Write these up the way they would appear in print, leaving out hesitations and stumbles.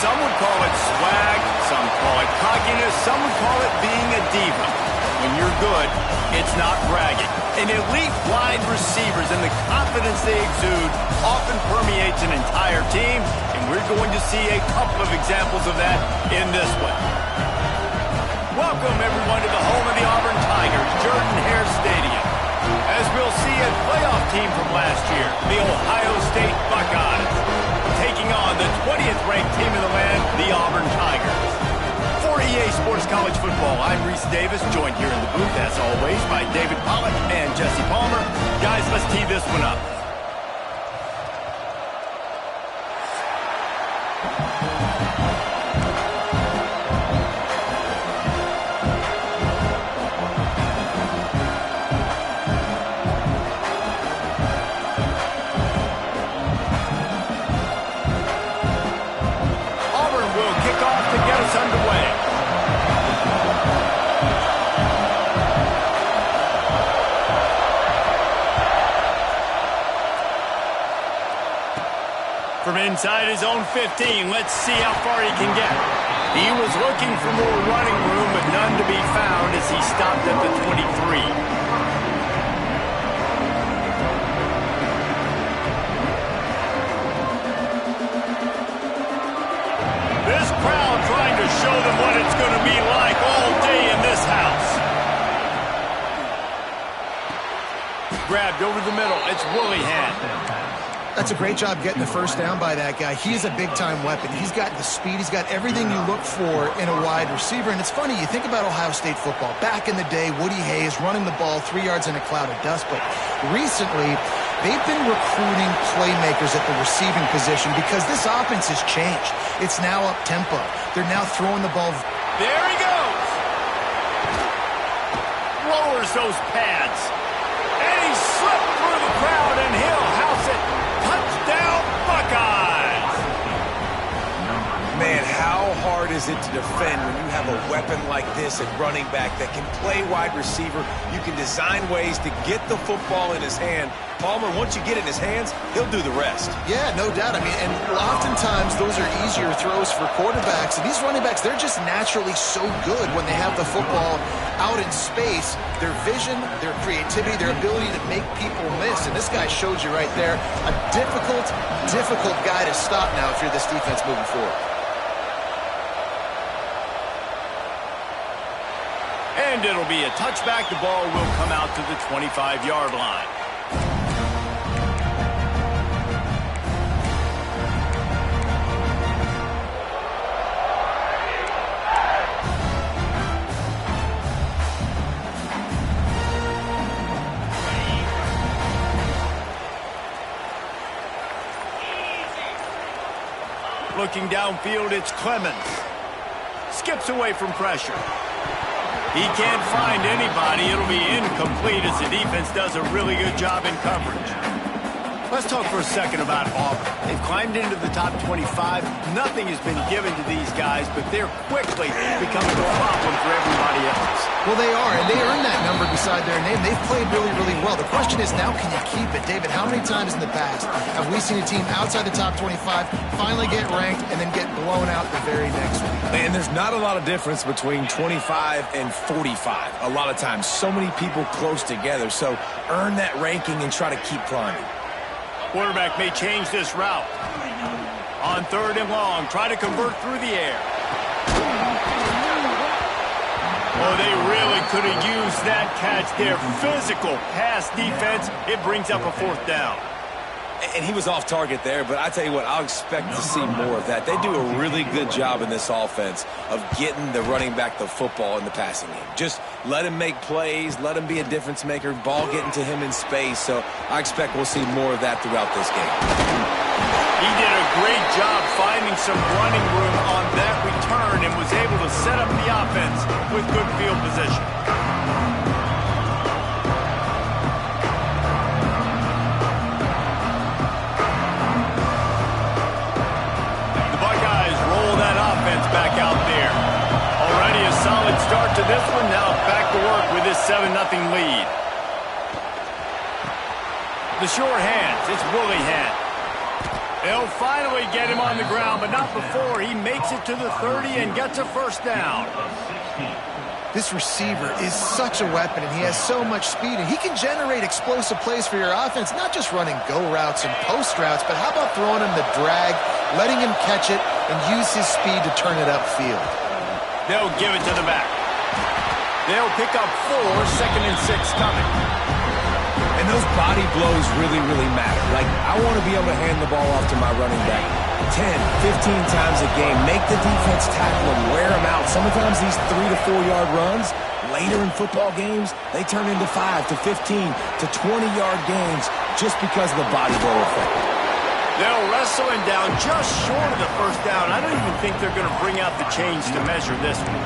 Some would call it swag, some call it cockiness, some would call it being a diva. When you're good, it's not bragging. And elite wide receivers and the confidence they exude often permeates an entire team, and we're going to see a couple of examples of that in this one. Welcome, everyone, to the home of the Auburn Tigers, Jordan-Hare Stadium. As we'll see a playoff team from last year, the Ohio State Buckeyes, taking on the 20th ranked team in the land, the Auburn Tigers. For EA Sports College Football, I'm Reese Davis, joined here in the booth, as always, by David Pollack and Jesse Palmer. Guys, let's tee this one up. Underway. From inside his own 15, let's see how far he can get. He was looking for more running room, but none to be found as he stopped at the 23. Trying to show them what it's going to be like all day in this house. Grabbed over the middle. It's Willihan. That's a great job getting the first down by that guy. He's a big-time weapon. He's got the speed. He's got everything you look for in a wide receiver. And it's funny, you think about Ohio State football. Back in the day, Woody Hayes running the ball 3 yards in a cloud of dust. But recently, they've been recruiting playmakers at the receiving position because this offense has changed. It's now up-tempo. They're now throwing the ball. There he goes. Lowers those pads. And he slipped through the crowd, and he'll house it. Touchdown, Buckeyes. Man, how hard is it to defend when you have a weapon like this at running back that can play wide receiver? You can design ways to get the football in his hand. Palmer, once you get it in his hands, he'll do the rest. Yeah, no doubt. I mean, and oftentimes those are easier throws for quarterbacks. And these running backs, they're just naturally so good when they have the football out in space. Their vision, their creativity, their ability to make people miss. And this guy showed you right there. A difficult guy to stop now if you're this defense moving forward. And it'll be a touchback. The ball will come out to the 25-yard line. Looking downfield, it's Clemens. Skips away from pressure. He can't find anybody. It'll be incomplete as the defense does a really good job in coverage. Let's talk for a second about Auburn. They've climbed into the top 25. Nothing has been given to these guys, but they're quickly becoming a problem for everybody else. Well, they are, and they earned that number beside their name. They've played really, really well. The question is, now can you keep it? David, how many times in the past have we seen a team outside the top 25 finally get ranked and then get blown out the very next week? And there's not a lot of difference between 25 and 45. A lot of times, so many people close together. So earn that ranking and try to keep climbing. Quarterback may change this route. On 3rd and long, try to convert through the air. Oh, they really could have used that catch there. Physical pass defense. It brings up a 4th down. And he was off target there, but I tell you what, I'll expect to see more of that. They do a really good job in this offense of getting the running back the football in the passing game. Just let him make plays, let him be a difference maker, ball getting to him in space. So I expect we'll see more of that throughout this game. He did a great job finding some running room on that return and was able to set up the offense with good field position. Back out there. Already a solid start to this one. Now back to work with this 7-0 lead. The short hands. It's Willihan. They'll finally get him on the ground, but not before he makes it to the 30 and gets a first down. This receiver is such a weapon, and he has so much speed, and he can generate explosive plays for your offense, not just running go routes and post routes, but how about throwing him the drag, letting him catch it, and use his speed to turn it upfield. They'll give it to the back. They'll pick up 4, 2nd and 6 coming. And those body blows really, really matter. Like, I want to be able to hand the ball off to my running back 10, 15 times a game. Make the defense tackle him, wear him out. Sometimes these 3 to 4 yard runs, later in football games, they turn into 5 to 15 to 20 yard gains just because of the body blow effect. They'll wrestle him down just short of the first down. I don't even think they're going to bring out the chains to measure this one.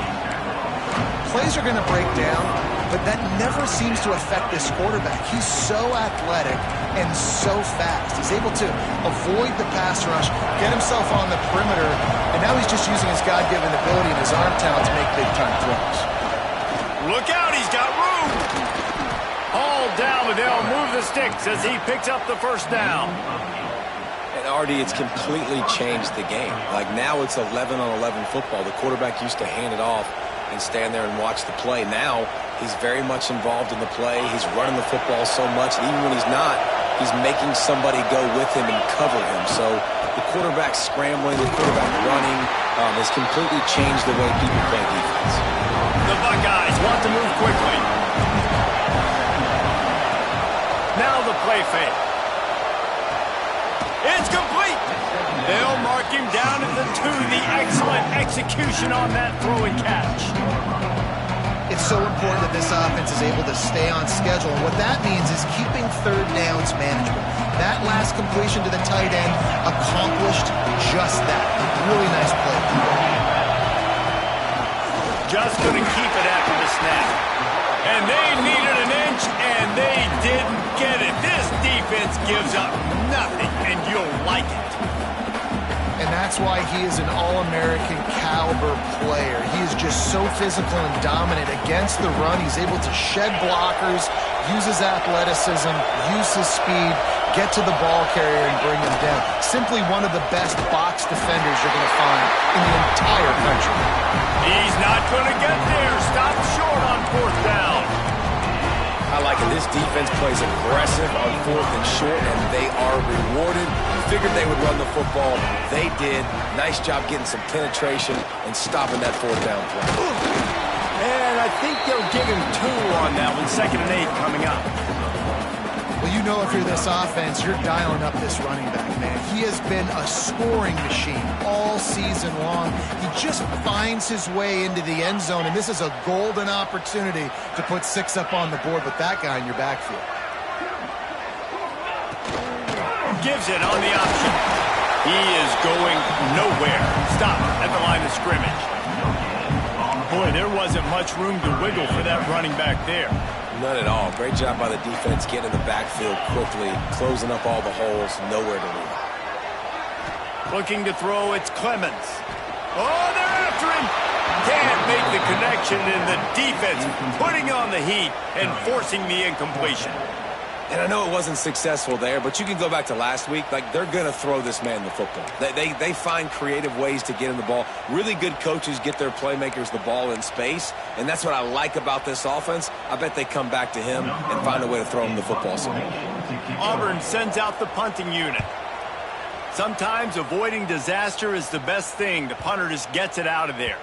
Plays are going to break down, but that never seems to affect this quarterback. He's so athletic and so fast. He's able to avoid the pass rush, get himself on the perimeter, and now he's just using his God-given ability and his arm talent to make big-time throws. Look out, he's got room. Hauled down, but they'll move the sticks as he picks up the first down. And Artie, it's completely changed the game. Like, now it's 11-on-11 football. The quarterback used to hand it off and stand there and watch the play. Now he's very much involved in the play. He's running the football so much, and even when he's not, he's making somebody go with him and cover him. So the quarterback scrambling, the quarterback running has completely changed the way people play defense. The Buckeyes want to move quickly. Now the play fake. It's complete. They'll mark him down at the 2. The excellent execution on that throw and catch. It's so important that this offense is able to stay on schedule, and what that means is keeping third downs manageable. That last completion to the tight end accomplished just that. Really nice play. Just going to keep it after the snap. And they needed an inch, and they didn't get it. This defense gives up nothing, and you'll like it. And that's why he is an All-American caliber player. He is just so physical and dominant against the run. He's able to shed blockers, use his athleticism, use his speed, get to the ball carrier and bring him down. Simply one of the best box defenders you're going to find in the entire country. He's not going to get there. Stop short on 4th down. I like it. This defense plays aggressive on 4th and short, and they are rewarded. Figured they would run the football. They did. Nice job getting some penetration and stopping that 4th down play. And I think they'll give him 2 on that one. 2nd and 8 coming up. Well, you know if you're this offense, you're dialing up this running back, man. He has been a scoring machine all season long. He just finds his way into the end zone, and this is a golden opportunity to put 6 up on the board with that guy in your backfield. Gives it on the option. He is going nowhere. Stop at the line of scrimmage. Boy, there wasn't much room to wiggle for that running back there. None at all. Great job by the defense getting in the backfield quickly, closing up all the holes, nowhere to lead. Looking to throw, it's Clemens. Oh, they're after him. Can't make the connection, and the defense putting on the heat and forcing the incompletion. And I know it wasn't successful there, but you can go back to last week. Like, they're going to throw this man the football. They find creative ways to get him the ball. Really good coaches get their playmakers the ball in space, and that's what I like about this offense. I bet they come back to him and find a way to throw him the football somewhere. Auburn sends out the punting unit. Sometimes avoiding disaster is the best thing. The punter just gets it out of there.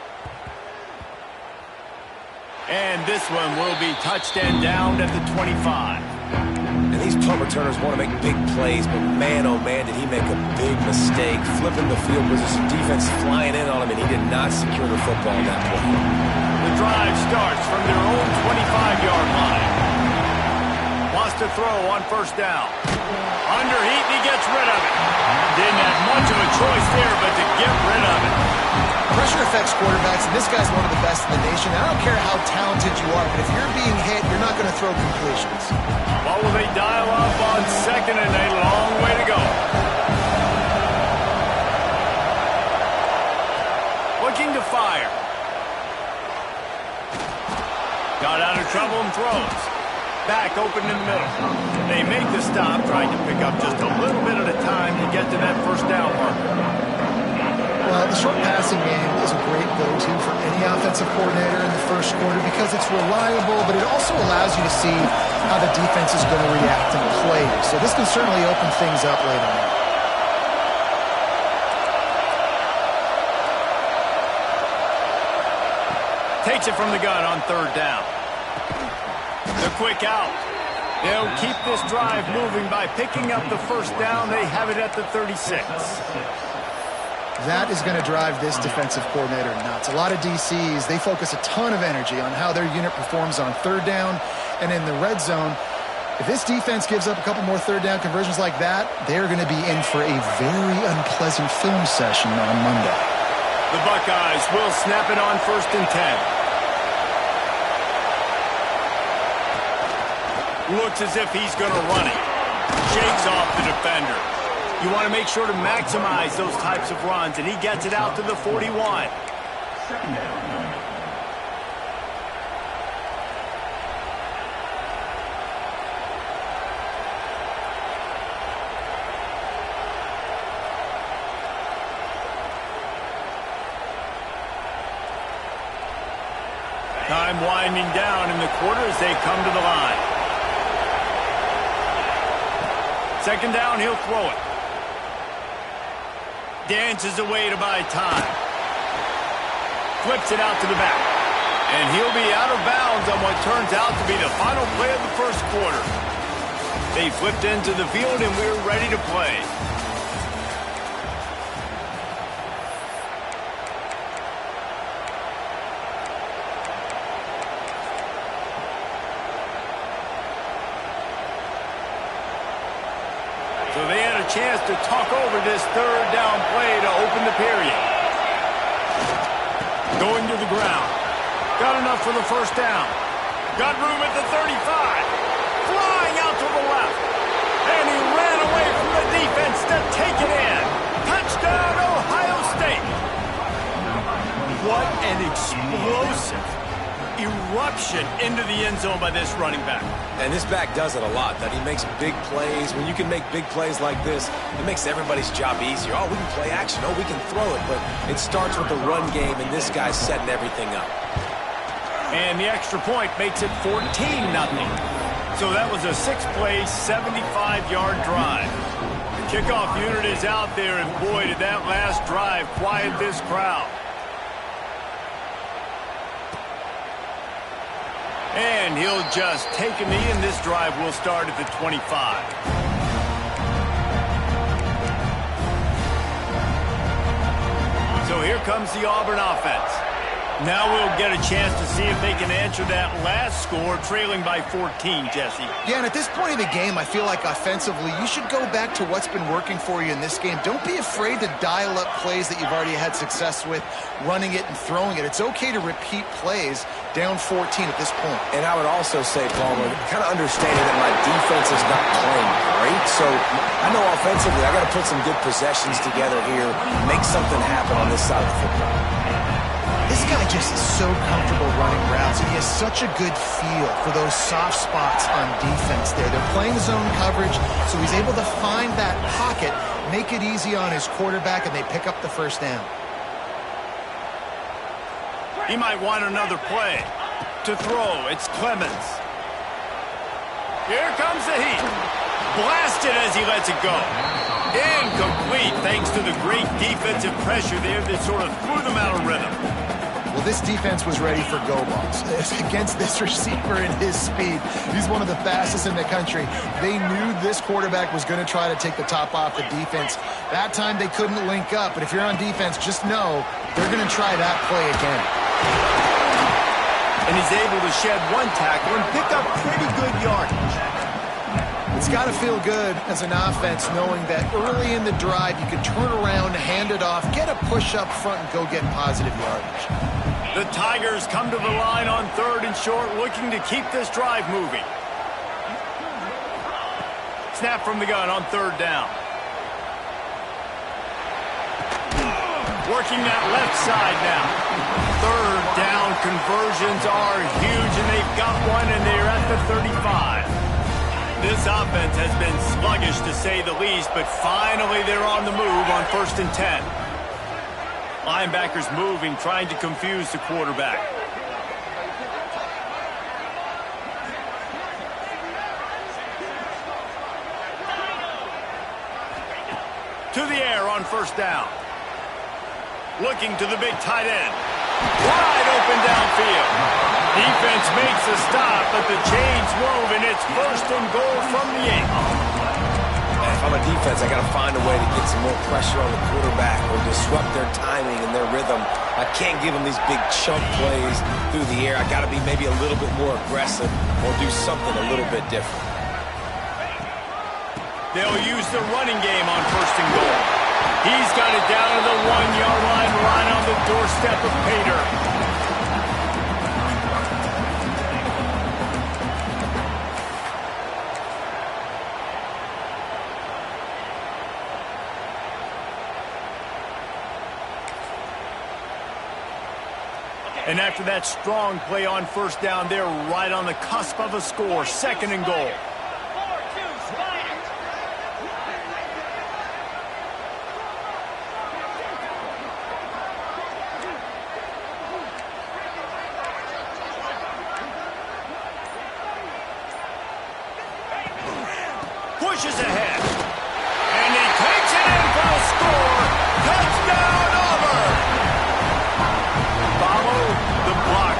And this one will be touched and downed at the 25. And these punt returners want to make big plays, but man, oh man, did he make a big mistake. Flipping the field position, defense flying in on him, and he did not secure the football on that play. The drive starts from their own 25-yard line. Wants to throw on 1st down. Under heat, and he gets rid of it. Didn't have much of a choice there, but to get rid of it. Pressure affects quarterbacks, and this guy's one of the best in the nation. I don't care how talented you are, but if you're being hit, you're not going to throw completions. What will they dial up on 2nd and 8? Long way to go. Looking to fire. Got out of trouble and throws. Back open in the middle. They make the stop, trying to pick up just a little bit at a time to get to that 1st short passing game is a great go-to for any offensive coordinator in the first quarter because it's reliable, but it also allows you to see how the defense is going to react in plays. So this can certainly open things up later on. Takes it from the gun on third down. The quick out. They'll keep this drive moving by picking up the first down. They have it at the 36. That is going to drive this defensive coordinator nuts. A lot of DCs, they focus a ton of energy on how their unit performs on third down and in the red zone. If this defense gives up a couple more third down conversions like that, they're going to be in for a very unpleasant film session on Monday. The Buckeyes will snap it on 1st and 10. Looks as if he's going to run it. Shakes off the defender. You want to make sure to maximize those types of runs, and he gets it out to the 41. Time winding down in the quarter as they come to the line. Second down, he'll throw it. Dances away to buy time. Flips it out to the back. And he'll be out of bounds on what turns out to be the final play of the first quarter. They flipped into the field and we're ready to play. So they had a chance to talk over this third down play to open the period. Going to the ground. Got enough for the first down. Got room at the 35. Flying out to the left. And he ran away from the defense to take it in. Touchdown, Ohio State. What an explosive eruption into the end zone by this running back. And this back does it a lot, that he makes big plays. When you can make big plays like this, it makes everybody's job easier. Oh, we can play action. Oh, we can throw it. But it starts with the run game, and this guy's setting everything up. And the extra point makes it 14-0. So that was a 6-play, 75-yard drive. The kickoff unit is out there, and boy, did that last drive quiet this crowd. And he'll just take a knee, and this drive will start at the 25. So here comes the Auburn offense. Now we'll get a chance to see if they can answer that last score, trailing by 14, Jesse. Yeah, and at this point of the game, I feel like offensively, you should go back to what's been working for you in this game. Don't be afraid to dial up plays that you've already had success with, running it and throwing it. It's okay to repeat plays down 14 at this point. And I would also say, Palmer, kind of understanding that my defense is not playing great, so I know offensively I got to put some good possessions together here, make something happen on this side of the football. This guy just is so comfortable running routes, and he has such a good feel for those soft spots on defense there. They're playing zone coverage, so he's able to find that pocket, make it easy on his quarterback, and they pick up the first down. He might want another play. To throw, it's Clemens. Here comes the heat. Blasted as he lets it go. Incomplete thanks to the great defensive pressure there that sort of threw them out of rhythm. Well, this defense was ready for go balls. Against this receiver and his speed, he's one of the fastest in the country. They knew this quarterback was going to try to take the top off the defense. That time they couldn't link up, but if you're on defense, just know they're going to try that play again. And he's able to shed one tackle and pick up pretty good yardage. It's got to feel good as an offense knowing that early in the drive you can turn around, hand it off, get a push up front, and go get positive yardage. The Tigers come to the line on 3rd and short, looking to keep this drive moving. Snap from the gun on 3rd down. Working that left side now. 3rd down conversions are huge, and they've got one, and they're at the 35. This offense has been sluggish, to say the least, but finally they're on the move on 1st and 10. Linebackers moving, trying to confuse the quarterback. To the air on first down. Looking to the big tight end. Wide open downfield. Defense makes a stop, but the chain's woven. It's first and goal from the 8. If I'm a defense, I got to find a way to get some more pressure on the quarterback or disrupt their timing and their rhythm. I can't give them these big chunk plays through the air. I got to be maybe a little bit more aggressive or do something a little bit different. They'll use the running game on first and goal. He's got it down to the 1-yard line, right on the doorstep of Pater. And after that strong play on first down, they're right on the cusp of a score. Second and goal. Pushes ahead. And he takes it in for the score. Touchdown, Auburn! Follow the block.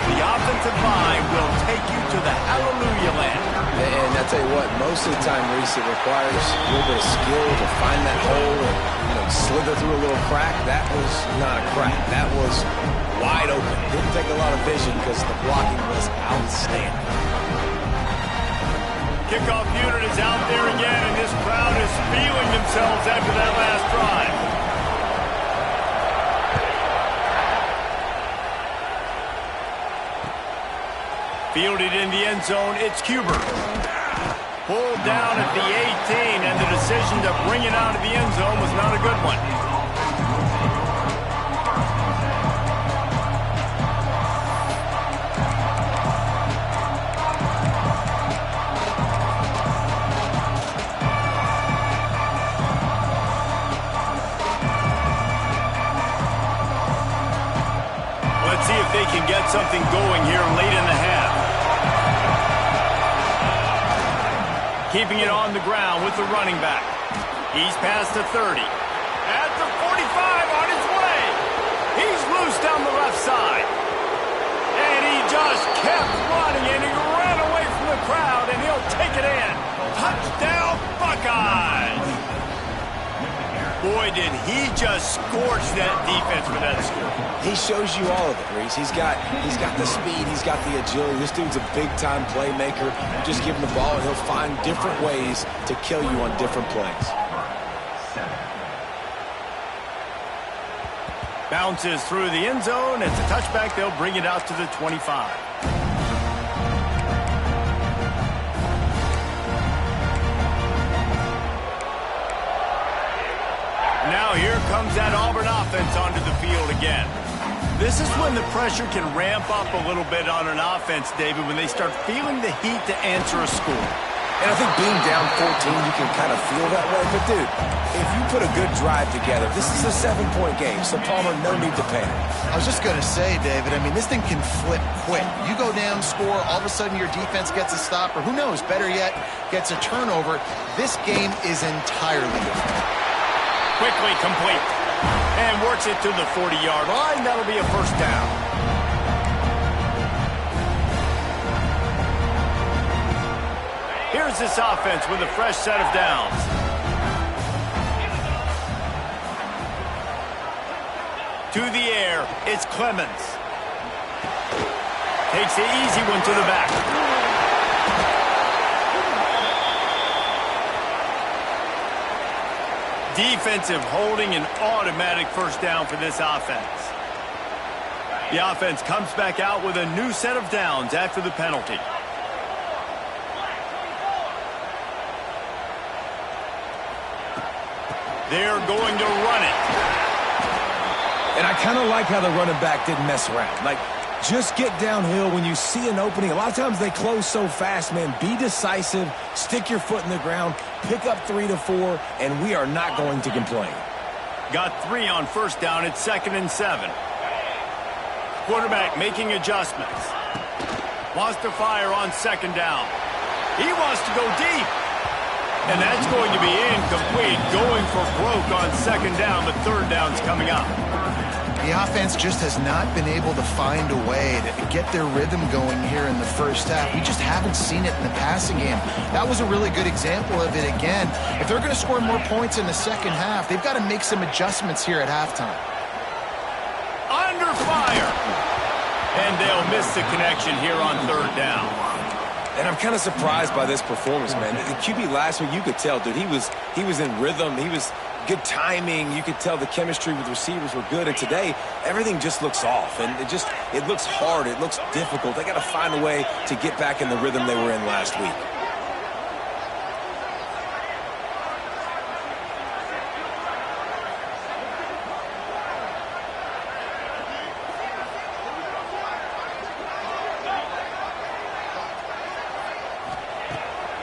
The offensive line will take you to the hallelujah land. And I tell you what, most of the time, Reese, it requires a little bit of skill to find that hole and slither through a little crack. That was not a crack. That was wide open. Didn't take a lot of vision because the blocking was outstanding. Kickoff unit is out there again, and this crowd is feeling themselves after that last drive. Fielded in the end zone, it's Cuber. Pulled down at the 18, and the decision to bring it out of the end zone was not a good one. Let's see if they can get something going here late in the half. Keeping it on the ground with the running back. He's past the 30. At the 45 on his way. He's loose down the left side. And he just kept running, and he ran away from the crowd, and he'll take it in. Touchdown, Buckeyes! Boy, did he just scorch that defense with that score. He shows you all of it, Reese. He's got the speed. He's got the agility. This dude's a big-time playmaker. Just give him the ball, and he'll find different ways to kill you on different plays. Bounces through the end zone. It's a touchback. They'll bring it out to the 25. Now here comes that Auburn offense onto the field again. This is when the pressure can ramp up a little bit on an offense, David, when they start feeling the heat to answer a score. And I think being down 14, you can kind of feel that way. But, dude, if you put a good drive together, this is a 7-point game. So, Palmer, no need to panic. I was just going to say, David, I mean, this thing can flip quick. You go down, score, all of a sudden your defense gets a stop, or who knows, better yet, gets a turnover. This game is entirely different. Quickly complete. And works it to the 40-yard line. That'll be a first down. Here's this offense with a fresh set of downs. To the air, it's Clemens. Takes the easy one to the back. Defensive holding, an automatic first down for this offense. The offense comes back out with a new set of downs after the penalty. They're going to run it. And I kind of like how the running back didn't mess around. Like, just get downhill when you see an opening. A lot of times they close so fast, man. Be decisive, stick your foot in the ground, pick up 3 to 4, and we are not going to complain. Got 3 on first down. It's 2nd and 7. Quarterback making adjustments. Wants to fire on 2nd down. He wants to go deep. And that's going to be incomplete. Going for broke on 2nd down, but 3rd down's coming up. The offense just has not been able to find a way to get their rhythm going here in the first half. We just haven't seen it in the passing game. That was a really good example of it again. If they're going to score more points in the second half, they've got to make some adjustments here at halftime. Under fire. And they'll miss the connection here on 3rd down. And I'm kind of surprised by this performance, man. The QB last week, you could tell, dude, he was in rhythm. He was good timing. You could tell the chemistry with receivers were good. And today, everything just looks off. And it looks hard. It looks difficult. They got to find a way to get back in the rhythm they were in last week.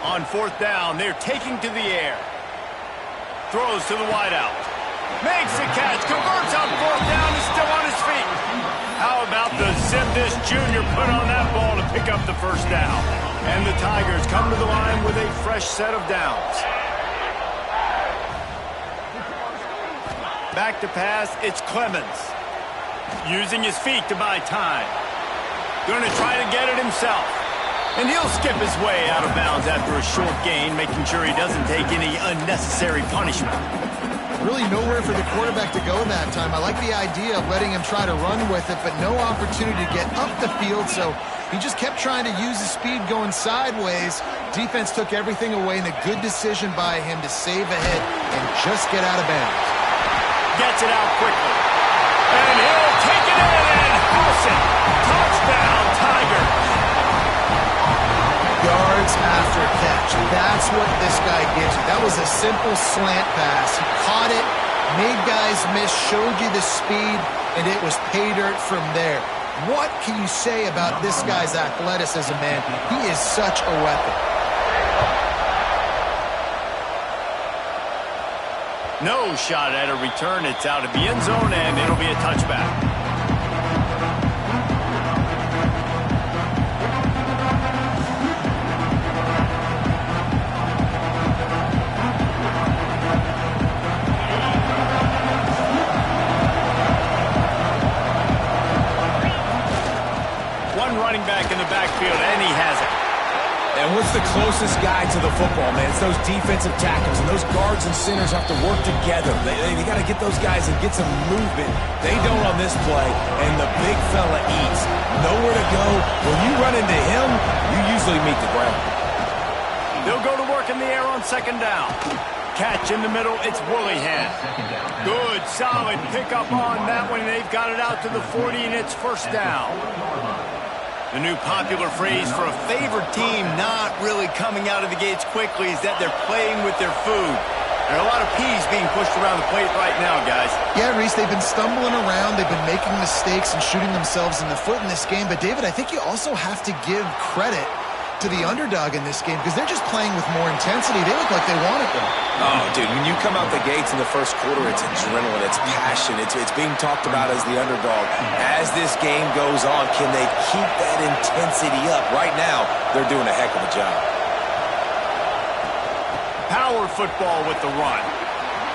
On 4th down, they're taking to the air. Throws to the wideout. Makes the catch. Converts on 4th down. Is still on his feet. How about the zip this junior put on that ball to pick up the 1st down? And the Tigers come to the line with a fresh set of downs. Back to pass. It's Clemens. Using his feet to buy time. Going to try to get it himself. And he'll skip his way out of bounds after a short gain, making sure he doesn't take any unnecessary punishment. Really nowhere for the quarterback to go that time. I like the idea of letting him try to run with it, but no opportunity to get up the field, so he just kept trying to use his speed going sideways. Defense took everything away, and a good decision by him to save a hit and just get out of bounds. Gets it out quickly. And he'll take it in and house it. Touchdown, Tigers. Yards after catch. That's what this guy gives you. That was a simple slant pass. He caught it, made guys miss, showed you the speed, and it was pay dirt from there. What can you say about this guy's athleticism, man? He is such a weapon. No shot at a return. It's out of the end zone, and it'll be a touchback. Running back in the backfield, and he has it. And what's the closest guy to the football, man? It's those defensive tackles, and those guards and centers have to work together. They got to get those guys and get some movement. They don't on this play, and the big fella eats. Nowhere to go. When you run into him, you usually meet the ground. They'll go to work in the air on 2nd down. Catch in the middle, it's Willihan. Good, solid pickup on that one. They've got it out to the 40, and it's 1st down. The new popular phrase for a favored team not really coming out of the gates quickly is that they're playing with their food. There are a lot of peas being pushed around the plate right now, guys. Yeah, Reese, they've been stumbling around. They've been making mistakes and shooting themselves in the foot in this game. But, David, I think you also have to give credit to the underdog in this game because they're just playing with more intensity. They look like they want it, though. Oh, dude, when you come out the gates in the first quarter, it's adrenaline, it's passion, it's being talked about as the underdog. As this game goes on, can they keep that intensity up? Right now, they're doing a heck of a job. Power football with the run.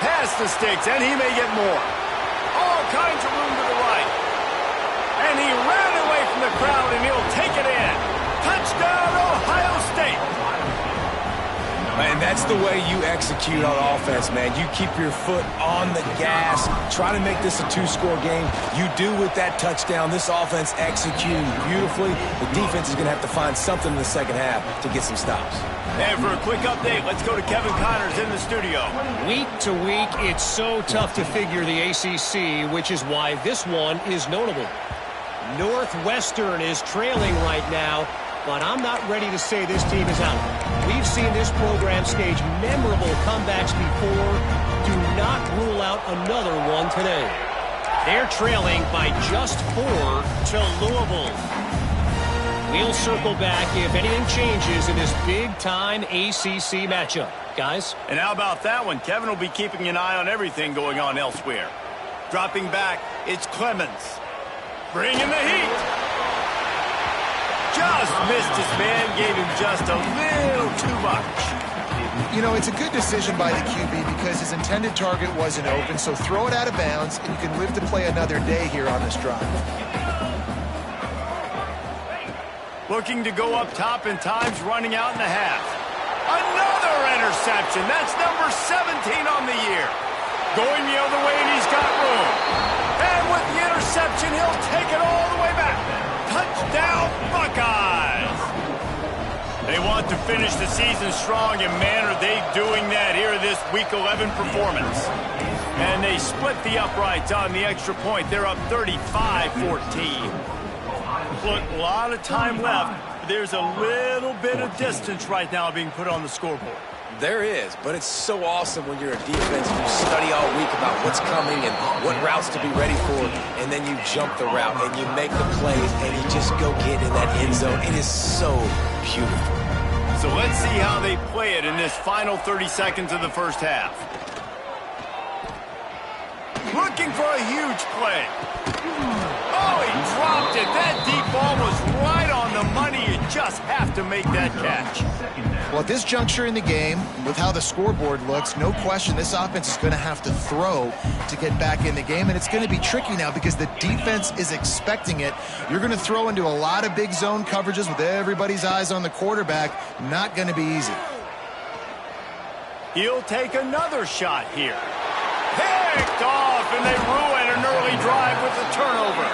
Pass the sticks, and he may get more. All kinds of room to the right. And he ran away from the crowd, and he'll take it in. Touchdown, Ohio State. And that's the way you execute on offense, man. You keep your foot on the gas. Try to make this a 2-score game. You do with that touchdown. This offense executing beautifully. The defense is going to have to find something in the second half to get some stops. And for a quick update, let's go to Kevin Connors in the studio. Week to week, it's so tough to figure the ACC, which is why this one is notable. Northwestern is trailing right now, but I'm not ready to say this team is out. We've seen this program stage memorable comebacks before. Do not rule out another one today. They're trailing by just 4 to Louisville. We'll circle back if anything changes in this big-time ACC matchup. Guys? And how about that one? Kevin will be keeping an eye on everything going on elsewhere. Dropping back, it's Clemens. Bringing the heat. Just missed his man, gave him just a little too much. You know, it's a good decision by the QB because his intended target wasn't open, so throw it out of bounds, and you can live to play another day here on this drive. Looking to go up top, and time's running out in the half. Another interception. That's number 17 on the year. Going the other way, and he's got room. And with the interception, he'll take it all the way back. Touchdown, Buckeyes! They want to finish the season strong, and man, are they doing that here in this Week 11 performance. And they split the uprights on the extra point. They're up 35-14. Look, a lot of time left. There's a little bit of distance right now being put on the scoreboard. There is, but it's so awesome when you're a defense and you study all week about what's coming and what routes to be ready for, and then you jump the route and you make the plays and you just go get in that end zone. It is so beautiful. So let's see how they play it in this final 30 seconds of the first half. Looking for a huge play. Oh, he dropped it. That deep ball was right on the money. You just have to make that catch. Well, at this juncture in the game, with how the scoreboard looks, no question this offense is going to have to throw to get back in the game, and it's going to be tricky now because the defense is expecting it. You're going to throw into a lot of big zone coverages with everybody's eyes on the quarterback. Not going to be easy. He'll take another shot here. Picked off, and they ruin an early drive with the turnover.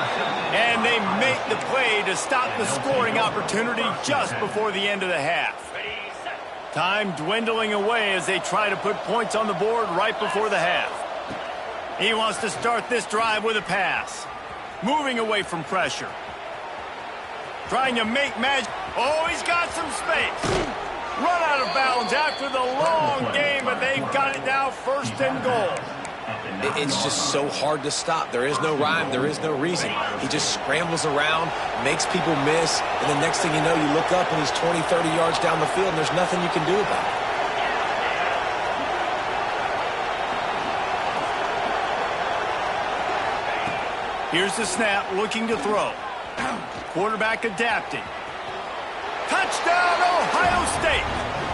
And they make the play to stop the scoring opportunity just before the end of the half. Time dwindling away as they try to put points on the board right before the half. He wants to start this drive with a pass. Moving away from pressure. Trying to make magic. Oh, he's got some space. Run out of bounds after the long game, but they've got it now first and goal. It's just so hard to stop. There is no rhyme. There is no reason. He just scrambles around, makes people miss, and the next thing you know, you look up and he's 20, 30 yards down the field, and there's nothing you can do about it. Here's the snap, looking to throw. Quarterback adapting. Touchdown, Ohio State!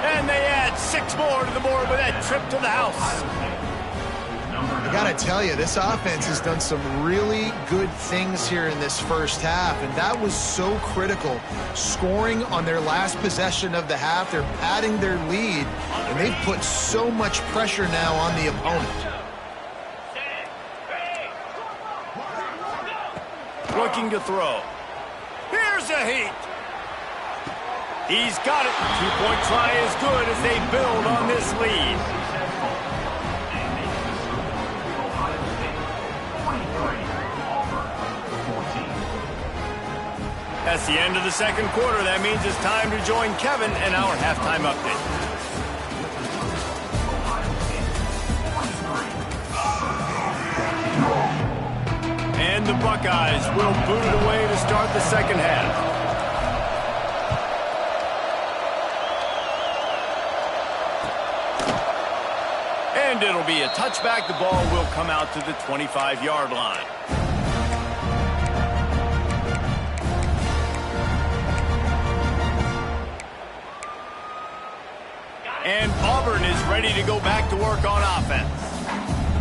And they add 6 more to the board with that trip to the house. I got to tell you, this offense has done some really good things here in this first half, and that was so critical. Scoring on their last possession of the half, they're padding their lead, and they've put so much pressure now on the opponent. Looking to throw. Here's a heat. He's got it. 2-point try is good as they build on this lead. That's the end of the second quarter. That means it's time to join Kevin in our halftime update. And the Buckeyes will boot it away to start the second half. And it'll be a touchback. The ball will come out to the 25-yard line. And Auburn is ready to go back to work on offense.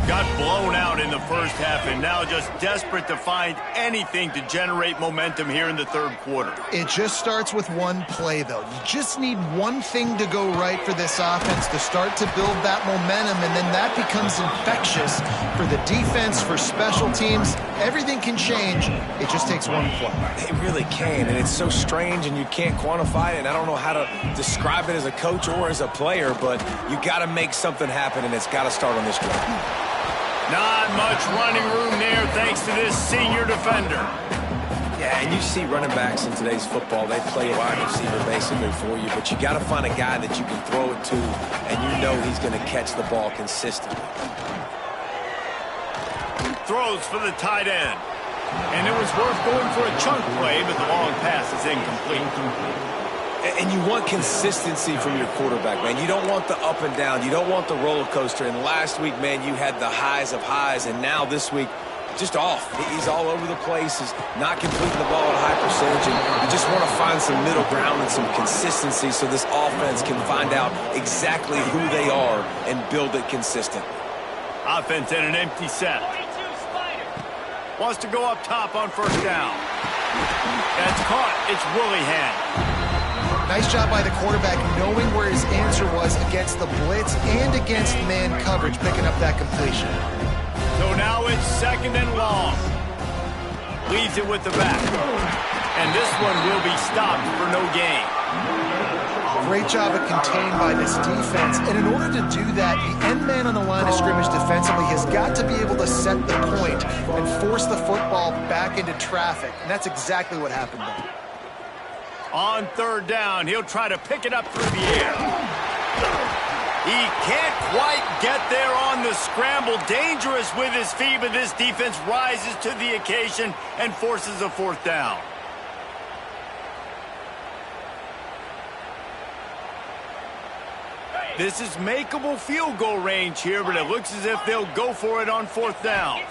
Got blown out in the first half and now just desperate to find anything to generate momentum here in the third quarter. It just starts with one play, though. You just need one thing to go right for this offense to start to build that momentum, and then that becomes infectious for the defense, for special teams. Everything can change. It just takes one play. It really can, and it's so strange, and you can't quantify it, and I don't know how to describe it as a coach or as a player, but you got to make something happen, and it's got to start on this drive. Not much running room there thanks to this senior defender. Yeah, and you see running backs in today's football, they play a wide receiver basically for you, but you got to find a guy that you can throw it to, and you know he's going to catch the ball consistently. Throws for the tight end. And it was worth going for a chunk play, but the long pass is incomplete. And you want consistency from your quarterback, man. You don't want the up and down. You don't want the roller coaster. And last week, man, you had the highs of highs, and now this week, just off. He's all over the place. He's not completing the ball at a high percentage, and you just want to find some middle ground and some consistency so this offense can find out exactly who they are and build it consistently. Offense in an empty set. Wants to go up top on first down. That's caught. It's Willihan. Nice job by the quarterback knowing where his answer was against the blitz and against man coverage, picking up that completion. So now it's second and long. Leaves it with the back. And this one will be stopped for no gain. Great job at contained by this defense. And in order to do that, the end man on the line of scrimmage defensively has got to be able to set the point and force the football back into traffic. And that's exactly what happened there. On third down, he'll try to pick it up through the air. He can't quite get there on the scramble. Dangerous with his feet, but this defense rises to the occasion and forces a fourth down. This is makeable field goal range here, but it looks as if they'll go for it on fourth down.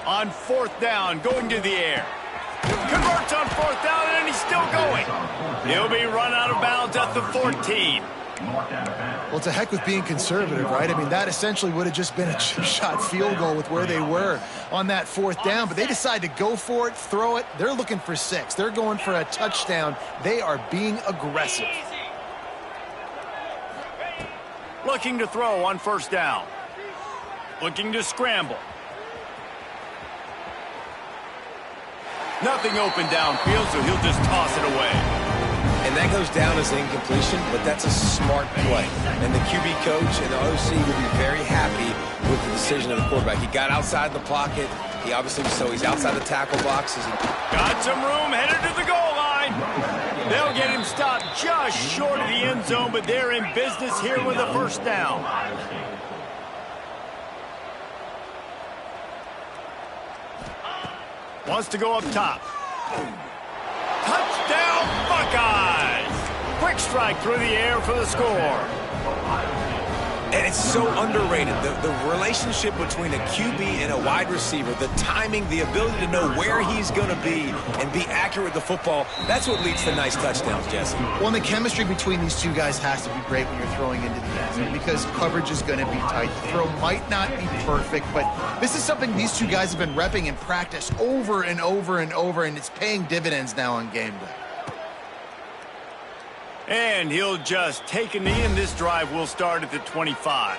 On fourth down, going to the air. Converts on fourth down, and he's still going. He'll be run out of bounds at the 14. Well, it's a heck with being conservative, right? I mean, that essentially would have just been a chip shot field goal with where they were on that fourth down. But they decide to go for it, throw it. They're looking for 6. They're going for a touchdown. They are being aggressive. Looking to throw on first down. Looking to scramble. Nothing open downfield, so he'll just toss it away. And that goes down as an incompletion, but that's a smart play. And the QB coach and the OC will be very happy with the decision of the quarterback. He got outside the pocket. He obviously, so he's outside the tackle boxes. Got some room, headed to the goal line. They'll get him stopped just short of the end zone, but they're in business here with a first down. Wants to go up top. Touchdown, Buckeyes! Quick strike through the air for the score. And it's so underrated. The relationship between a QB and a wide receiver, the timing, the ability to know where he's going to be and be accurate with the football, that's what leads to nice touchdowns, Jesse. Well, and the chemistry between these two guys has to be great when you're throwing into the end zone because coverage is going to be tight. The throw might not be perfect, but this is something these two guys have been repping in practice over and over and over, and it's paying dividends now on game day. And he'll just take a knee, and this drive will start at the 25.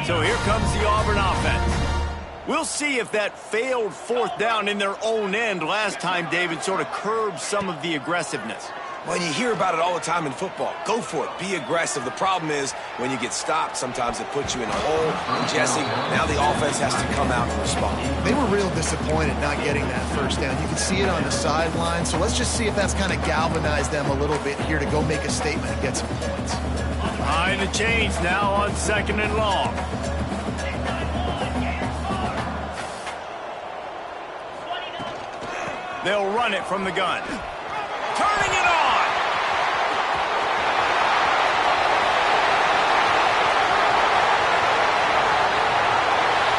So here comes the Auburn offense. We'll see if that failed fourth down in their own end last time, David, sort of curbed some of the aggressiveness. Well, you hear about it all the time in football. Go for it. Be aggressive. The problem is when you get stopped, sometimes it puts you in a hole. And, Jesse, now the offense has to come out and respond. They were real disappointed not getting that first down. You can see it on the sideline. So let's just see if that's kind of galvanized them a little bit here to go make a statement and get some points. Behind the chains now on second and long. They'll run it from the gun. Turning it on.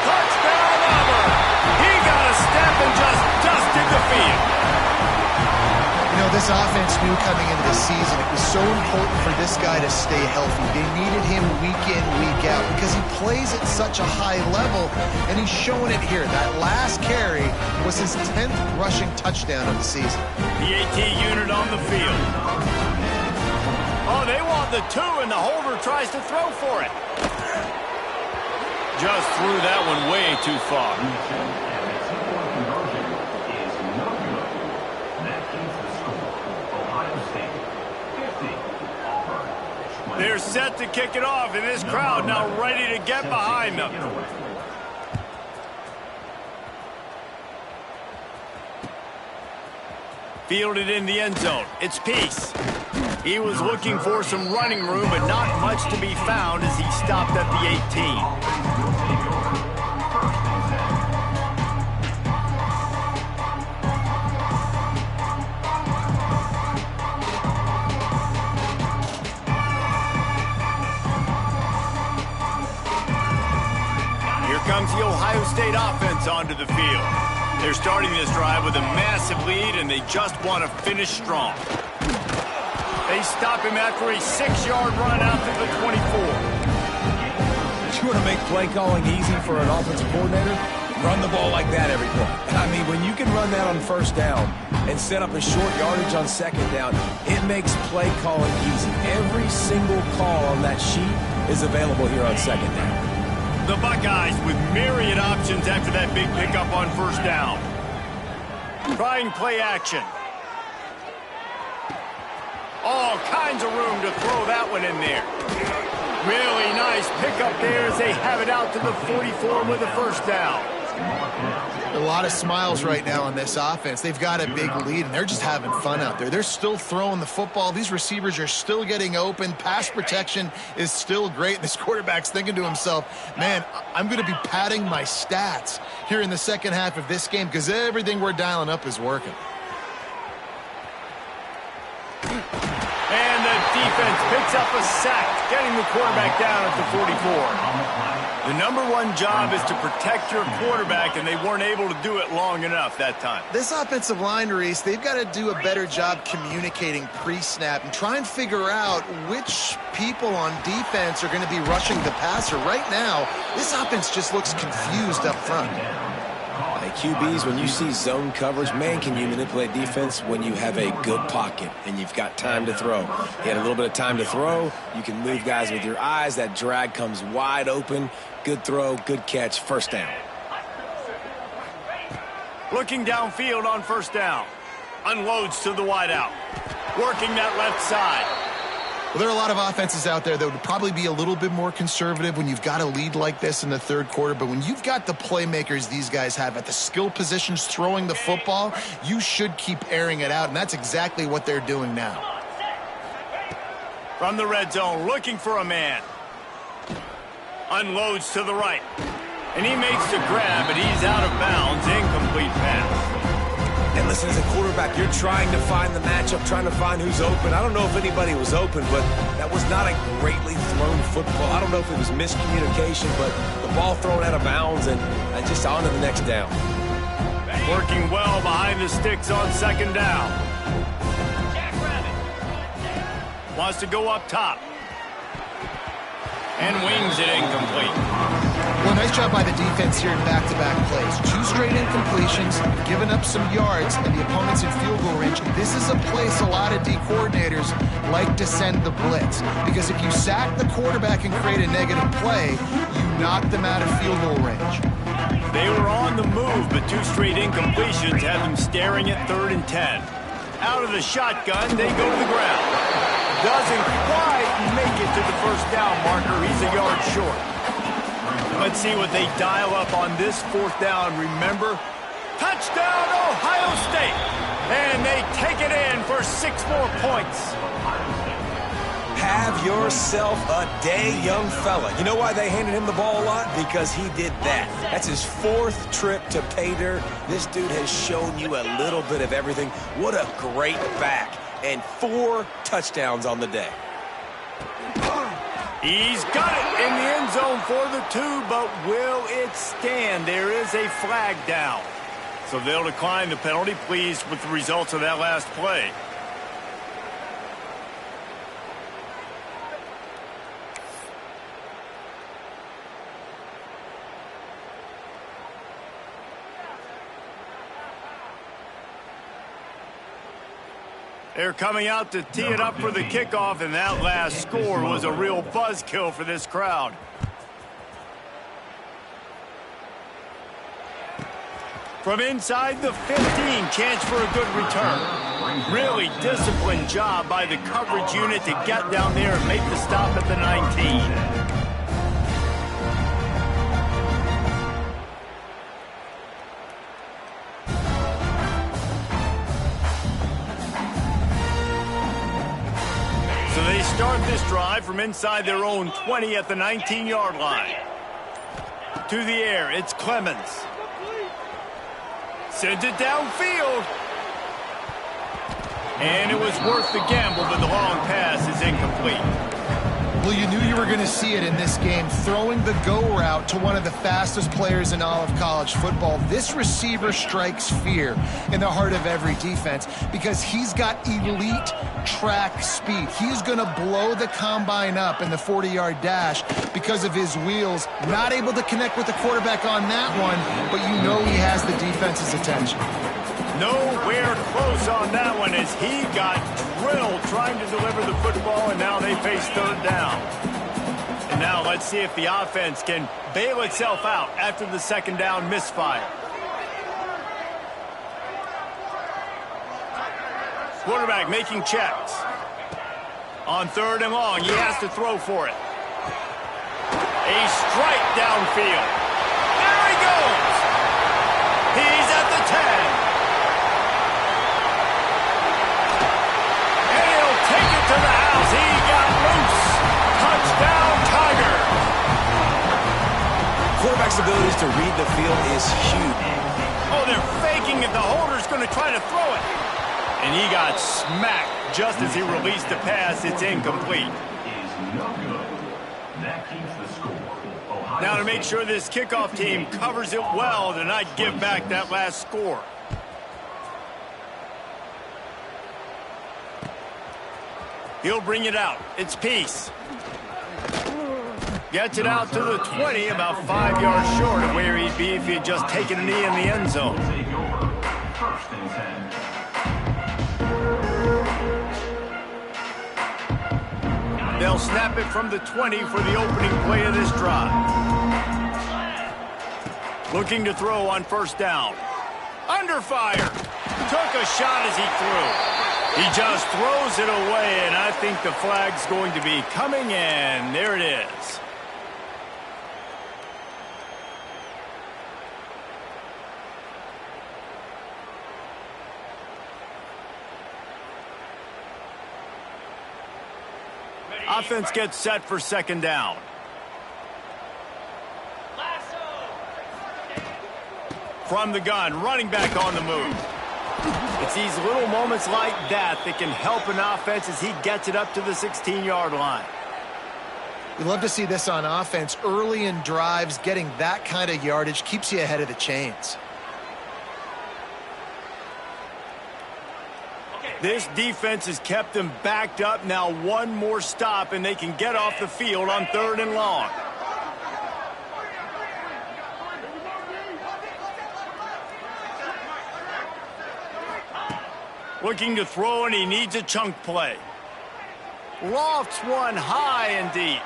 Touchdown, Auburn. He got a step and just dusted the field. You know, this offense knew coming into the season it was so important for this guy to stay healthy. They needed him week in, week out because he plays at such a high level, and he's showing it here. That last carry was his 10th rushing touchdown of the season. The AT unit on the field. Oh, they want the 2, and the holder tries to throw for it. Just threw that one way too far. They're set to kick it off, and this crowd now ready to get behind them. Fielded in the end zone. It's Peace. He was looking for some running room, but not much to be found as he stopped at the 18. Comes the Ohio State offense onto the field. They're starting this drive with a massive lead, and they just want to finish strong. They stop him after a 6-yard run out to the 24. You want to make play calling easy for an offensive coordinator? Run the ball like that every play. I mean, when you can run that on first down and set up a short yardage on second down, it makes play calling easy. Every single call on that sheet is available here on second down. The Buckeyes with myriad options after that big pickup on first down. Trying play action. All kinds of room to throw that one in there. Really nice pickup there as they have it out to the 44 with a first down. A lot of smiles right now on this offense. They've got a big lead, and they're just having fun out there. They're still throwing the football. These receivers are still getting open. Pass protection is still great. This quarterback's thinking to himself, man, I'm going to be padding my stats here in the second half of this game because everything we're dialing up is working. And the defense picks up a sack, getting the quarterback down at the 44. The number one job is to protect your quarterback, and they weren't able to do it long enough that time. This offensive line, Reese, they've got to do a better job communicating pre-snap and try and figure out which people on defense are going to be rushing the passer. Right now, this offense just looks confused up front. QBs, when you see zone coverage, man, can you manipulate defense when you have a good pocket and you've got time to throw. You had a little bit of time to throw. You can move guys with your eyes. That drag comes wide open. Good throw, good catch, first down. Looking downfield on first down. Unloads to the wideout. Working that left side. Well, there are a lot of offenses out there that would probably be a little bit more conservative when you've got a lead like this in the third quarter. But when you've got the playmakers these guys have at the skill positions throwing the football, you should keep airing it out. And that's exactly what they're doing now. From the red zone, looking for a man. Unloads to the right. And he makes the grab, but he's out of bounds. Incomplete pass. And listen, as a quarterback, you're trying to find the matchup, trying to find who's open. I don't know if anybody was open, but that was not a greatly thrown football. I don't know if it was miscommunication, but the ball thrown out of bounds and just on to the next down. Working well behind the sticks on second down. Wants to go up top. And wings it incomplete. Well, nice job by the defense here in back-to-back plays. 2 straight incompletions, giving up some yards, and the opponent's in field goal range. This is a place a lot of D coordinators like to send the blitz. Because if you sack the quarterback and create a negative play, you knock them out of field goal range. They were on the move, but 2 straight incompletions had them staring at 3rd and 10. Out of the shotgun, they go to the ground. Doesn't quite make it to the first down marker. He's a yard short. Let's see what they dial up on this 4th down. Remember, touchdown Ohio State. And they take it in for 6 more points. Have yourself a day, young fella. You know why they handed him the ball a lot? Because he did that. That's his 4th trip to pay dirt. This dude has shown you a little bit of everything. What a great back. And 4 touchdowns on the day. He's got it in the end zone for the 2, but will it stand? There is a flag down. So they'll decline the penalty. Pleased with the results of that last play. They're coming out to tee it up for the kickoff, and that last score was a real buzzkill for this crowd. From inside the 15, chance for a good return. Really disciplined job by the coverage unit to get down there and make the stop at the 19. start this drive from inside their own 20 at the 19-yard line. To the air, it's Clemens. Sends it downfield. And it was worth the gamble, but the long pass is incomplete. Well, you knew you were going to see it in this game, throwing the go route to one of the fastest players in all of college football. This receiver strikes fear in the heart of every defense because he's got elite track speed. He's going to blow the combine up in the 40-yard dash because of his wheels. Not able to connect with the quarterback on that one, but you know he has the defense's attention. Nowhere close on that one as he got drilled trying to deliver the football, and now they face third down. And now let's see if the offense can bail itself out after the second down misfire. Quarterback making checks. On third and long, he has to throw for it. A strike downfield. There he goes. He's at the 10. Take it to the house. He got loose. Touchdown, Tiger. Quarterback's abilities to read the field is huge. Oh, they're faking it. The holder's going to try to throw it. And he got smacked just as he released the pass. It's incomplete. Now to make sure this kickoff team covers it well to not give back that last score. He'll bring it out. It's Peace. Gets it out to the 20, about 5 yards short of where he'd be if he had just taken a knee in the end zone. They'll snap it from the 20 for the opening play of this drive. Looking to throw on first down. Under fire. Took a shot as he threw. He just throws it away, and I think the flag's going to be coming in. There it is. Offense gets set for second down. From the gun, running back on the move. It's these little moments like that that can help an offense as he gets it up to the 16-yard line. You love to see this on offense. Early in drives, getting that kind of yardage keeps you ahead of the chains. This defense has kept them backed up. Now one more stop, and they can get off the field on third and long. Looking to throw, and he needs a chunk play. Lofts one high and deep.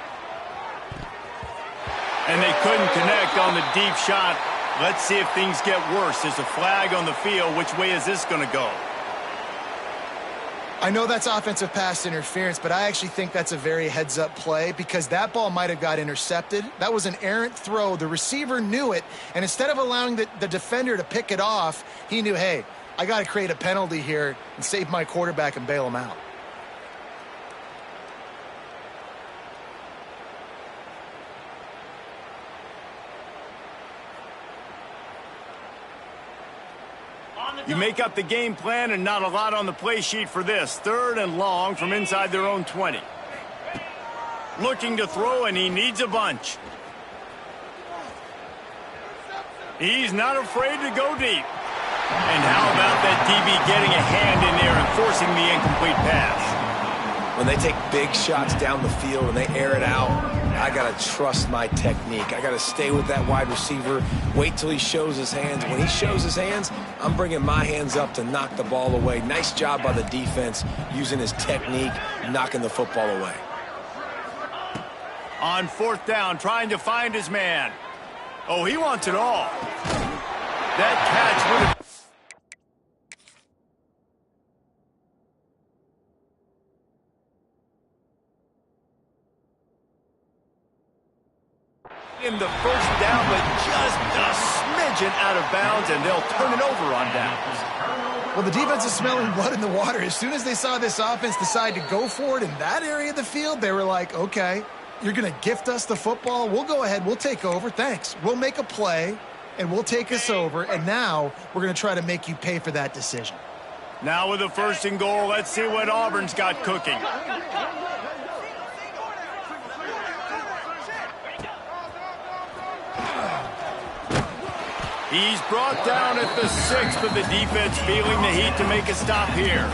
And they couldn't connect on the deep shot. Let's see if things get worse. There's a flag on the field. Which way is this going to go? I know that's offensive pass interference, but I actually think that's a very heads-up play because that ball might have got intercepted. That was an errant throw. The receiver knew it, and instead of allowing the defender to pick it off, he knew, hey, I got to create a penalty here and save my quarterback and bail him out. You make up the game plan and not a lot on the play sheet for this. Third and long from inside their own 20. Looking to throw, and he needs a bunch. He's not afraid to go deep. And how about that DB getting a hand in there and forcing the incomplete pass? When they take big shots down the field and they air it out, I got to trust my technique. I got to stay with that wide receiver, wait till he shows his hands. When he shows his hands, I'm bringing my hands up to knock the ball away. Nice job by the defense using his technique, knocking the football away. On fourth down, trying to find his man. Oh, he wants it all. That catch would have... in the first down, but just a smidgen out out of bounds, and they'll turn it over on downs. Well, the defense is smelling blood in the water. As soon as they saw this offense decide to go for it in that area of the field, they were like, okay, you're going to gift us the football? We'll go ahead. We'll take over. Thanks. We'll make a play, and we'll take us over, and now we're going to try to make you pay for that decision. Now with the 1st and goal, let's see what Auburn's got cooking. He's brought down at the 6, but the defense feeling the heat to make a stop here.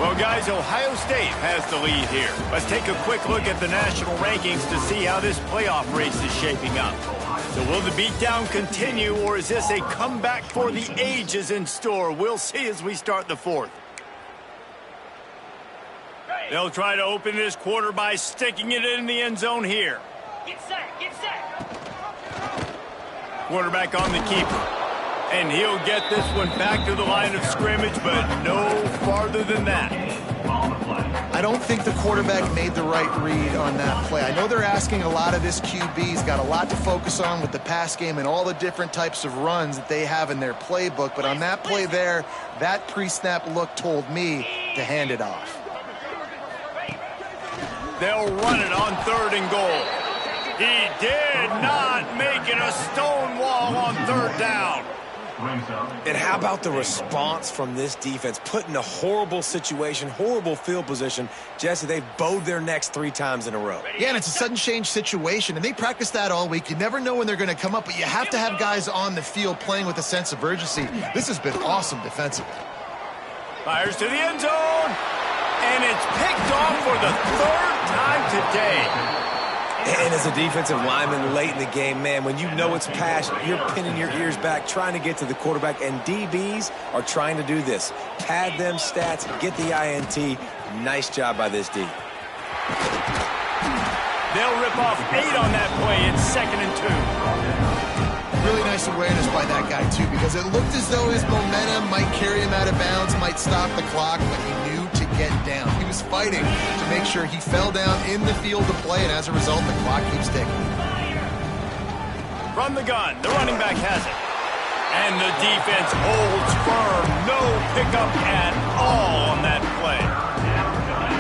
Well, guys, Ohio State has the lead here. Let's take a quick look at the national rankings to see how this playoff race is shaping up. So will the beatdown continue, or is this a comeback for the ages in store? We'll see as we start the 4th. They'll try to open this quarter by sticking it in the end zone here. Get set, get set. Quarterback on the keeper. And he'll get this one back to the line of scrimmage, but no farther than that. I don't think the quarterback made the right read on that play. I know they're asking a lot of this QB. He's got a lot to focus on with the pass game and all the different types of runs that they have in their playbook. But on that play there, that pre-snap look told me to hand it off. They'll run it on 3rd and goal. He did not make it a stone wall on 3rd down. And how about the response from this defense? Put in a horrible situation, horrible field position. Jesse, they've bowed their necks 3 times in a row. Yeah, and it's a sudden change situation, and they practice that all week. You never know when they're going to come up, but you have to have guys on the field playing with a sense of urgency. This has been awesome defensively. Fires to the end zone, and it's picked off for the 3rd time today. And as a defensive lineman late in the game, man, when you know it's passed, you're pinning your ears back, trying to get to the quarterback, and DBs are trying to do this. Pad them stats, get the INT. Nice job by this D. They'll rip off 8 on that play. It's 2nd and 2. Really nice awareness by that guy, too, because it looked as though his momentum might carry him out of bounds, might stop the clock, but he knew to get down. He was fighting to make sure he fell down in the field to play, and as a result, the clock keeps ticking. From the gun, the running back has it. And the defense holds firm. No pickup at all on that play.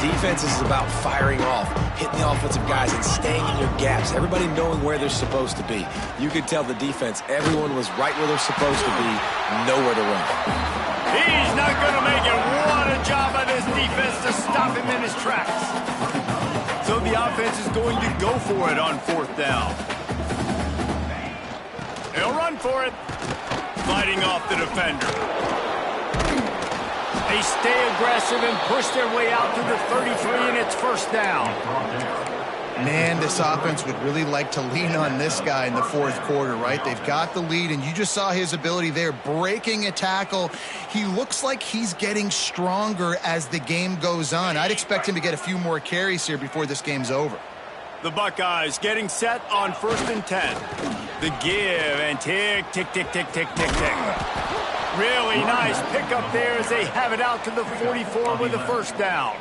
Defense is about firing off, hitting the offensive guys, and staying in your gaps. Everybody knowing where they're supposed to be. You could tell the defense, everyone was right where they're supposed to be, nowhere to run. He's not going to make it. What a job by this defense to stop him in his tracks. So the offense is going to go for it on 4th down. He'll run for it. Fighting off the defender. They stay aggressive and push their way out to the 33, and it's 1st down. Man, this offense would really like to lean on this guy in the 4th quarter, right? They've got the lead, and you just saw his ability there, breaking a tackle. He looks like he's getting stronger as the game goes on. I'd expect him to get a few more carries here before this game's over. The Buckeyes getting set on 1st and 10. The give, and tick, tick, tick, tick, tick, tick, tick. Really nice pickup there as they have it out to the 44 with a 1st down.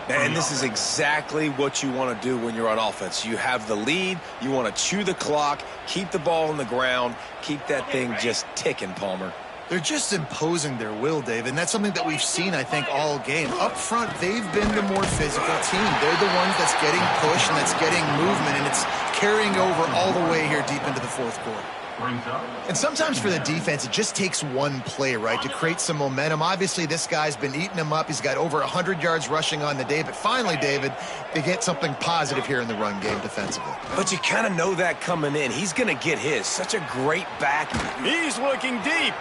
And this is exactly what you want to do when you're on offense. You have the lead. You want to chew the clock, keep the ball on the ground, keep that thing just ticking, Palmer. They're just imposing their will, Dave, and that's something that we've seen, I think, all game. Up front, they've been the more physical team. They're the ones that's getting pushed and that's getting movement, and it's carrying over all the way here deep into the 4th quarter. And sometimes for the defense, it just takes one play, right, to create some momentum. Obviously, this guy's been eating him up. He's got over 100 yards rushing on the day. But finally, David, they get something positive here in the run game defensively. But you kind of know that coming in. He's going to get his. Such a great back. He's looking deep.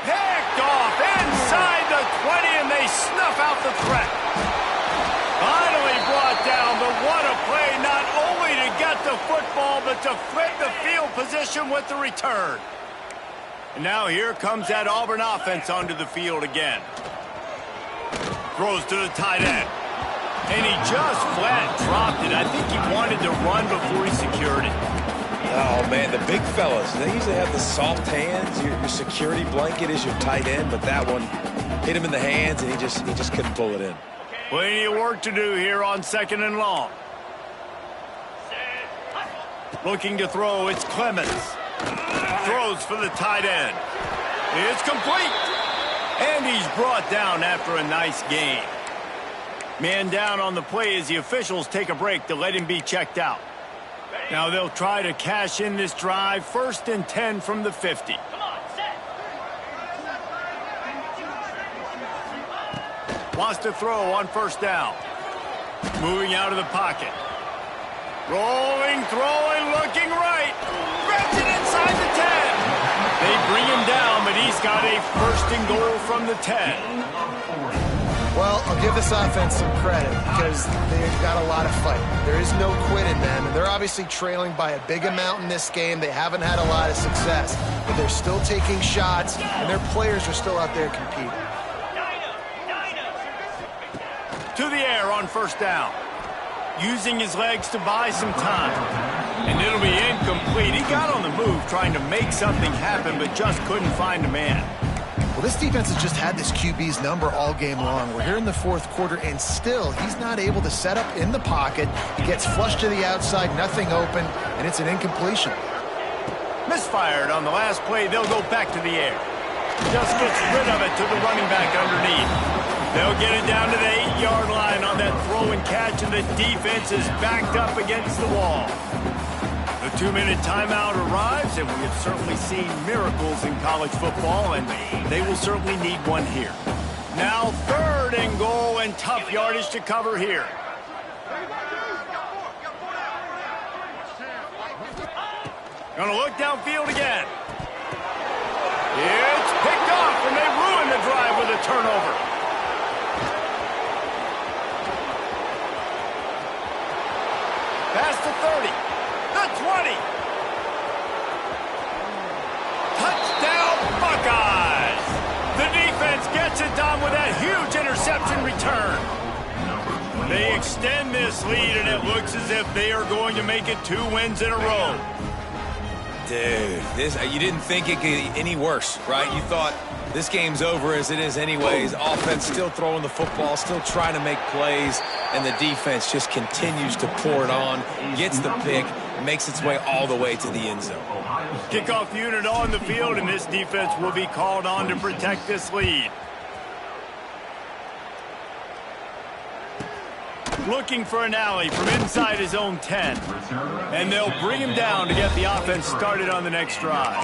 Picked off inside the 20, and they snuff out the threat. Finally brought down, but what a play, not only to get the football, but to flip the field position with the return. And now here comes that Auburn offense onto the field again. Throws to the tight end. And he just flat dropped it. I think he wanted to run before he secured it. Oh, man, the big fellas, they usually have the soft hands. Your security blanket is your tight end, but that one hit him in the hands, and he just couldn't pull it in. Plenty of work to do here on 2nd and long. Looking to throw, it's Clemens. Throws for the tight end. It's complete. And he's brought down after a nice gain. Man down on the play as the officials take a break to let him be checked out. Now they'll try to cash in this drive. 1st and 10 from the 50. Come on, set. Wants to throw on 1st down. Moving out of the pocket. Rolling, throwing, looking right. Grabs it inside the 10. They bring him down, but he's got a 1st and goal from the 10. Well, I'll give this offense some credit because they've got a lot of fight. There is no quit in them, and they're obviously trailing by a big amount in this game. They haven't had a lot of success, but they're still taking shots, and their players are still out there competing. To the air on 1st down. Using his legs to buy some time. And it'll be incomplete. He got on the move trying to make something happen, but just couldn't find a man. Well, this defense has just had this QB's number all game long. We're here in the 4th quarter, and still he's not able to set up in the pocket. He gets flushed to the outside, nothing open, and it's an incompletion. Misfired on the last play. They'll go back to the air. Just gets rid of it to the running back underneath. They'll get it down to the 8-yard line on that throw and catch, and the defense is backed up against the wall. The 2-minute timeout arrives, and we have certainly seen miracles in college football, and they will certainly need one here. Now 3rd and goal, and tough yardage to cover here. Gonna look downfield again. It's picked off, and they ruin the drive with a turnover. Past the 30. The 20. Touchdown, Buckeyes. The defense gets it done with that huge interception return. They extend this lead, and it looks as if they are going to make it 2 wins in a row. Dude, you didn't think it could get any worse, right? You thought this game's over as it is anyways. Offense still throwing the football, still trying to make plays, and the defense just continues to pour it on, gets the pick, makes its way all the way to the end zone. Kickoff unit on the field, and this defense will be called on to protect this lead. Looking for an alley from inside his own 10. And they'll bring him down to get the offense started on the next drive.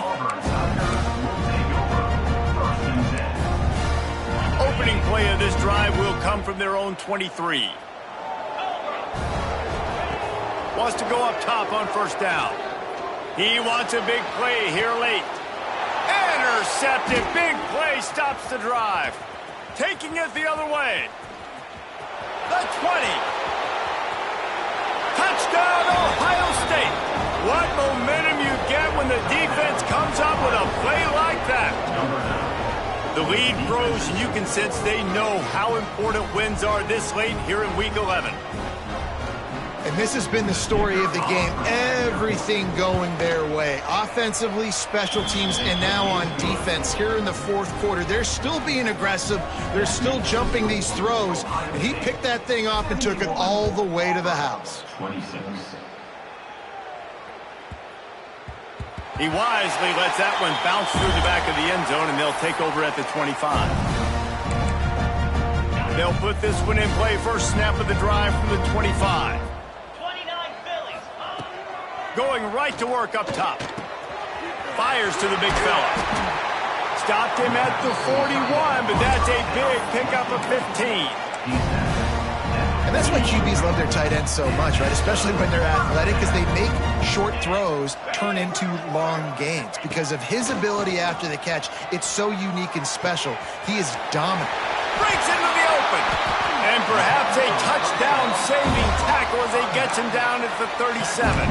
Opening play of this drive will come from their own 23. Wants to go up top on 1st down. He wants a big play here late. Intercepted. Big play stops the drive. Taking it the other way. The 20. Touchdown, Ohio State. What momentum you get when the defense comes up with a play like that. The lead grows, and you can sense they know how important wins are this late here in Week 11. And this has been the story of the game. Everything going their way. Offensively, special teams, and now on defense here in the 4th quarter. They're still being aggressive. They're still jumping these throws. And he picked that thing off and took it all the way to the house. He wisely lets that one bounce through the back of the end zone, and they'll take over at the 25. They'll put this one in play. First snap of the drive from the 25. Going right to work up top. Fires to the big fella. Stopped him at the 41, but that's a big pickup of 15. And that's why QBs love their tight ends so much, right? Especially when they're athletic, because they make short throws turn into long gains. Because of his ability after the catch, it's so unique and special. He is dominant. Breaks into the open. And perhaps a touchdown-saving tackle as he gets him down at the 37.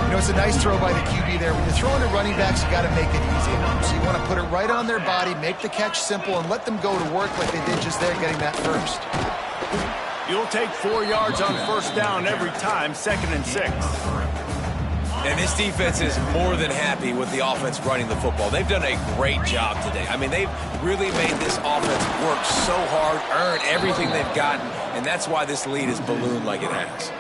You know, it's a nice throw by the QB there. When you're throwing to running backs, you got to make it easy. So you want to put it right on their body, make the catch simple, and let them go to work like they did just there, getting that first. You'll take 4 yards on 1st down every time, 2nd and 6. And this defense is more than happy with the offense running the football. They've done a great job today. I mean, they've really made this offense work so hard, earn everything they've gotten, and that's why this lead is ballooned like it has.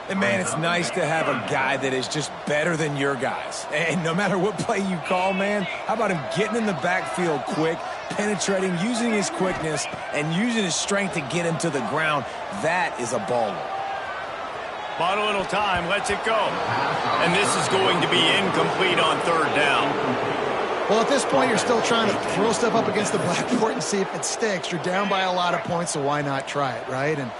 And, man, it's nice to have a guy that is just better than your guys. And no matter what play you call, man, how about him getting in the backfield quick, penetrating, using his quickness, and using his strength to get him to the ground? That is a baller. Bought a little time, lets it go. And this is going to be incomplete on third down. Well, at this point, you're still trying to throw stuff up against the blackboard and see if it sticks. You're down by a lot of points, so why not try it, right? And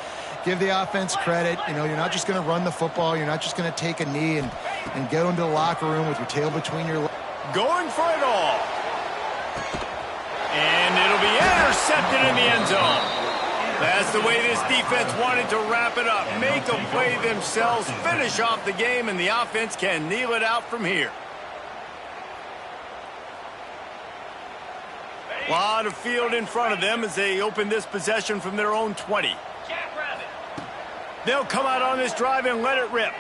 give the offense credit. You know, you're not just going to run the football. You're not just going to take a knee and get into the locker room with your tail between your legs. Going for it all. And it'll be intercepted in the end zone. That's the way this defense wanted to wrap it up. Make a play themselves, finish off the game, and the offense can kneel it out from here. A lot of field in front of them as they open this possession from their own 20. They'll come out on this drive and let it rip.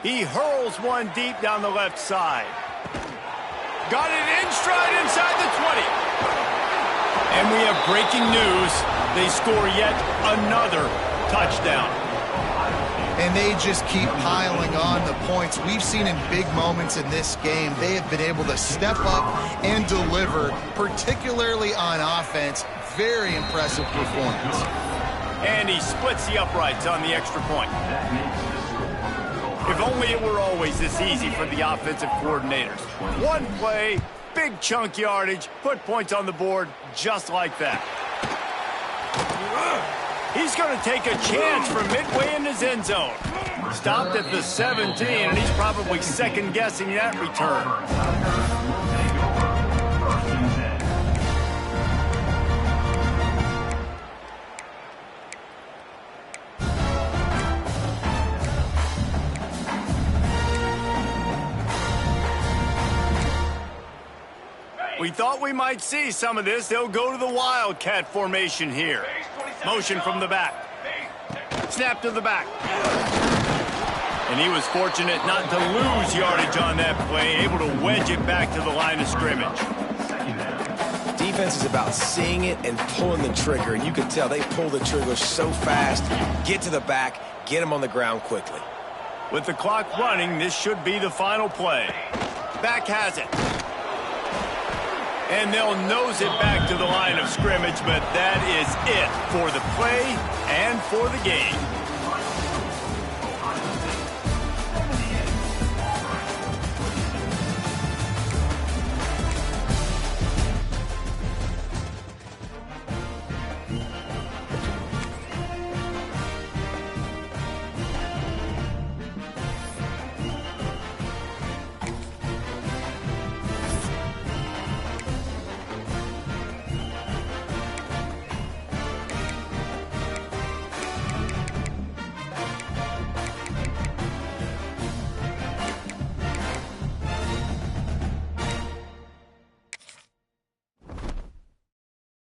He hurls one deep down the left side. Got it in stride inside the 20. And we have breaking news. They score yet another touchdown. And they just keep piling on the points. We've seen in big moments in this game, they have been able to step up and deliver, particularly on offense. Very impressive performance. And he splits the uprights on the extra point. If only it were always this easy for the offensive coordinators. One play, big chunk yardage, put points on the board just like that. He's going to take a chance from midway in his end zone. Stopped at the 17, and he's probably second-guessing that return. We thought we might see some of this. They'll go to the Wildcat formation here. Motion from the back. Snap to the back. And he was fortunate not to lose yardage on that play, able to wedge it back to the line of scrimmage. Defense is about seeing it and pulling the trigger, and you can tell they pull the trigger so fast, get to the back, get him on the ground quickly. With the clock running, this should be the final play. Back has it. And they'll nose it back to the line of scrimmage, but that is it for the play and for the game.